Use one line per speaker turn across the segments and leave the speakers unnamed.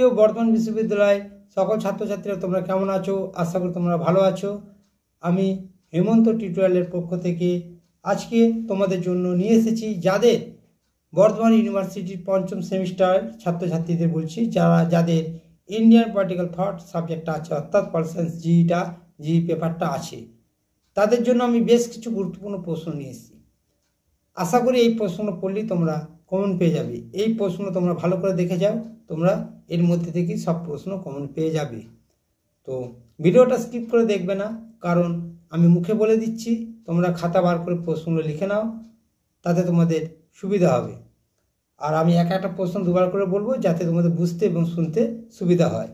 প্রিয় বর্ধমান বিশ্ববিদ্যালয় সকল ছাত্রছাত্রীরা তোমরা কেমন আছো? আশা করি তোমরা ভালো আছো। আমি হেমন্ত টিউটোরিয়ালের পক্ষ থেকে আজকে তোমাদের জন্য নিয়ে এসেছি যাদের বর্ধমান ইউনিভার্সিটির পঞ্চম সেমিস্টার ছাত্রছাত্রীদের বলছি, যাদের ইন্ডিয়ান পলিটিক্যাল থট সাবজেক্টটা আছে, অর্থাৎ পলিটিক্যাল জি পেপারটা আছে, তাদের জন্য আমি বেশ কিছু গুরুত্বপূর্ণ প্রশ্ন নিয়ে এসেছি। আশা করি এই প্রশ্নগুলো পড়লেই তোমরা কমন পেয়ে যাবে। এই প্রশ্ন তোমরা ভালো করে দেখে যাও, তোমরা এর মধ্যে থেকে সব প্রশ্ন কমন পেয়ে যাবে। তো ভিডিওটা স্কিপ করে দেখবে না, কারণ আমি মুখে বলে দিচ্ছি, তোমরা খাতা বার করে প্রশ্নগুলো লিখে নাও, তাতে তোমাদের সুবিধা হবে। আর আমি এক একটা প্রশ্ন দুবার করে বলবো যাতে তোমাদের বুঝতে এবং শুনতে সুবিধা হয়।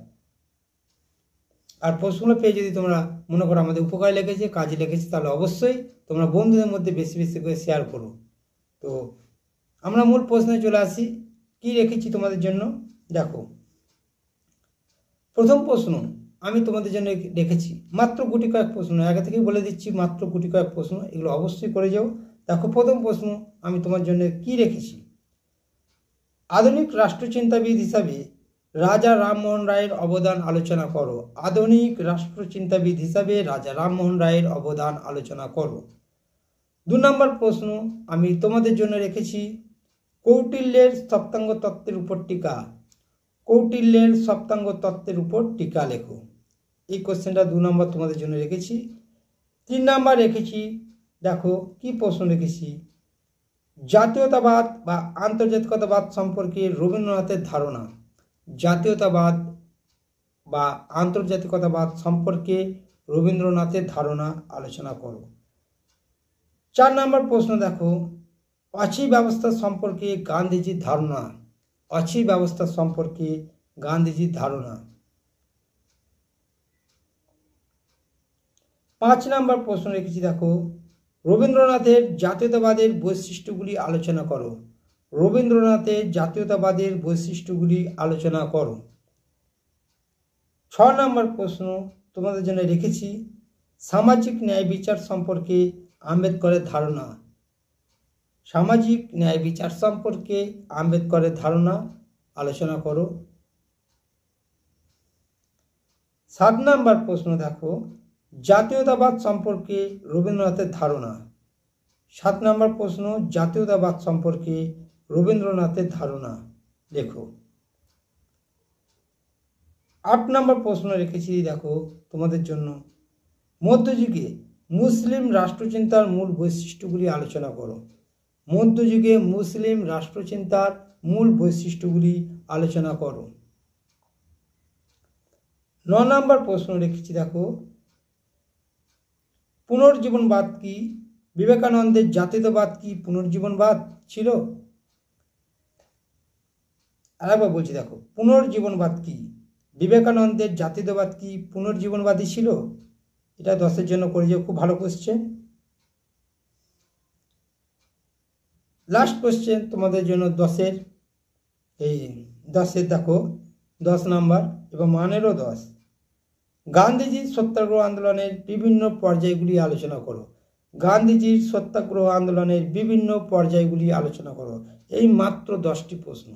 আর প্রশ্নগুলো পেয়ে যদি তোমরা মনে করো আমাদের উপকারে লেগেছে, কাজে লেগেছে, তাহলে অবশ্যই তোমরা বন্ধুদের মধ্যে বেশি বেশি করে শেয়ার করো। তো আমরা মূল প্রশ্নে চলে আসি। কি রেখেছি তোমাদের জন্য দেখো। প্রথম প্রশ্ন আমি তোমাদের জন্য রেখেছি মাত্র গুটি কয়েক প্রশ্ন, আগে থেকেই বলে দিচ্ছি মাত্র গুটি কয়েক প্রশ্ন, এগুলো অবশ্যই করে যাও। দেখো প্রথম প্রশ্ন আমি তোমার জন্য কি রেখেছি। আধুনিক রাষ্ট্রচিন্তাবিদ হিসাবে রাজা রামমোহন রায়ের অবদান আলোচনা করো। আধুনিক রাষ্ট্রচিন্তাবিদ হিসাবে রাজা রামমোহন রায়ের অবদান আলোচনা করো। 2 নম্বর প্রশ্ন আমি তোমাদের জন্য রেখেছি কৌটিল্যের সপ্তাঙ্গ তত্ত্বের উপর টিকা। কৌটিল্যের সপ্তাঙ্গ তত্ত্বের উপর টিকা লেখো। এই কোশ্চেনটা 2 নম্বর তোমাদের জন্য রেখেছি। 3 নম্বর রেখেছি, দেখো কি প্রশ্ন রেখেছি, জাতীয়তাবাদ বা আন্তর্জাতিকতাবাদ সম্পর্কে রবীন্দ্রনাথের ধারণা। জাতীয়তাবাদ বা আন্তর্জাতিকতাবাদ সম্পর্কে রবীন্দ্রনাথের ধারণা আলোচনা করো। 4 নম্বর প্রশ্ন দেখো, অছি ব্যবস্থা সম্পর্কে গান্ধীজির ধারণা। অছি ব্যবস্থা সম্পর্কে গান্ধীজির ধারণা। 5 নম্বর প্রশ্ন রেখেছি, দেখো রবীন্দ্রনাথের জাতীয়তাবাদের বৈশিষ্ট্যগুলি আলোচনা করো। রবীন্দ্রনাথের জাতীয়তাবাদের বৈশিষ্ট্যগুলি আলোচনা করো। 6 নম্বর প্রশ্ন তোমাদের জন্য রেখেছি সামাজিক ন্যায় বিচার সম্পর্কে আম্বেদকরের ধারণা। সামাজিক ন্যায় বিচার সম্পর্কে আম্বেদকরের ধারণা আলোচনা করো। 7 নম্বর প্রশ্ন দেখো জাতীয়তাবাদ সম্পর্কে রবীন্দ্রনাথের ধারণা। 7 নম্বর প্রশ্ন জাতীয়তাবাদ সম্পর্কে রবীন্দ্রনাথের ধারণা লেখো। 8 নম্বর প্রশ্ন রেখেছি, দেখো তোমাদের জন্য মধ্যযুগে মুসলিম রাষ্ট্রচিন্তার মূল বৈশিষ্ট্যগুলি আলোচনা করো। মধ্যযুগে মুসলিম রাষ্ট্রচিন্তার মূল বৈশিষ্ট্যগুলি আলোচনা করো। 9 নম্বর প্রশ্ন রেখেছি, দেখো পুনর্জীবনবাদ কি? বিবেকানন্দের জাতীয়তাবাদ কি পুনর্জীবনবাদ ছিল? আরেকবার বলছি, দেখো পুনর্জীবনবাদ কি? বিবেকানন্দের জাতীয়তাবাদ কি পুনর্জীবনবাদী ছিল? এটা 10-এর জন্য করে যাও, খুব ভালো কোশ্চেন। লাস্ট কোশ্চেন তোমাদের জন্য 10-এর, এই 10-এর দেখো 10 নম্বর এবং মানেরও 10। গান্ধীজির সত্যাগ্রহ আন্দোলনের বিভিন্ন পর্যায়গুলি আলোচনা করো। গান্ধীজির সত্যাগ্রহ আন্দোলনের বিভিন্ন পর্যায়গুলি আলোচনা করো। এই মাত্র 10টি প্রশ্ন,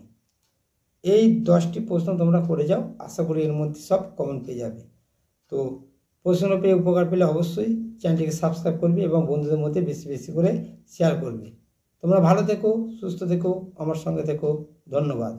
এই 10টি প্রশ্ন তোমরা করে যাও, আশা করি এর মধ্যে সব কমন পেয়ে যাবে। তো প্রশ্ন পেয়ে উপকার পেলে অবশ্যই চ্যানেলটিকে সাবস্ক্রাইব করবে এবং বন্ধুদের মধ্যে বেশি বেশি করে শেয়ার করবে। তোমরা ভালো থেকো, সুস্থ থেকো, আমার সঙ্গে থেকো। ধন্যবাদ।